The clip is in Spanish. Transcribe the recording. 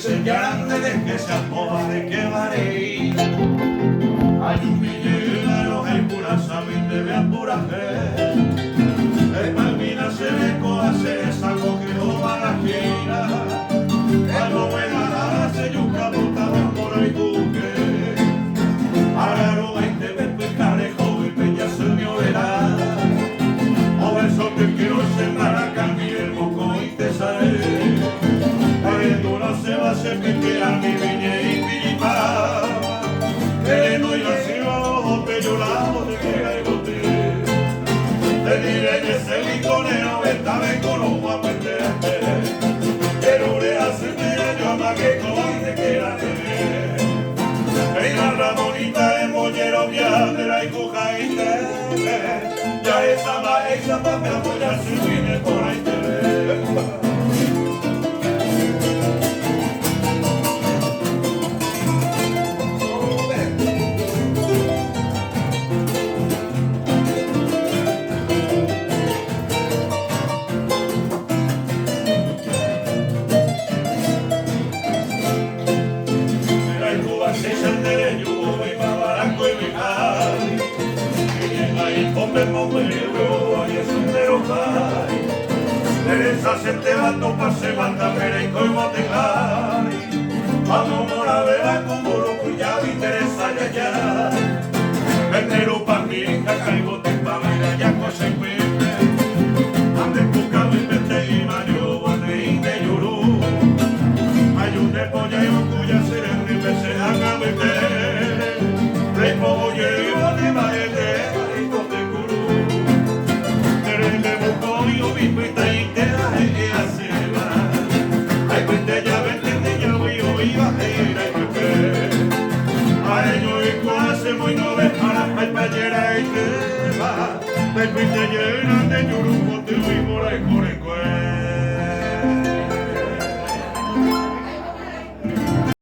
se grande de que se apoda de que varé. Hay un villero, hay pura sabine, vea pura fe. El Malvina se le coase, es algo que no va a la gira. Algo buena hace yuca, bota, por y buque. Ahora no hay que ver pescarejo y peña se me verá. O eso te quiero ser maraca, el moco y te sale. El duro se va a hacer que a mi viña y piripá. No y así va te lloramos de que hay bote. Te diré que ese liconero esta vez con los guapos pero le hace yo amagué con de que era tener. En la Ramonita de mollero viadera y coja y te. Ya esa maestra para me apoyar si viene por ahí te ve. Teresa se te va a topar, se manda perenco y botejay. Vamos a ver con Boroco y ya vi Teresa ya ya. Vendero pa' mi hija, caigo te pa' ver ya cosa y cuente. Ande buscando y vete y mario, guate y de lloró. Hay un depolla y un cuya serene, me se haga meter. Repo llevo de maete, y no te curó. Terene busco y obispo y muy no ves para el payera y te va, me fuiste llena de lloro.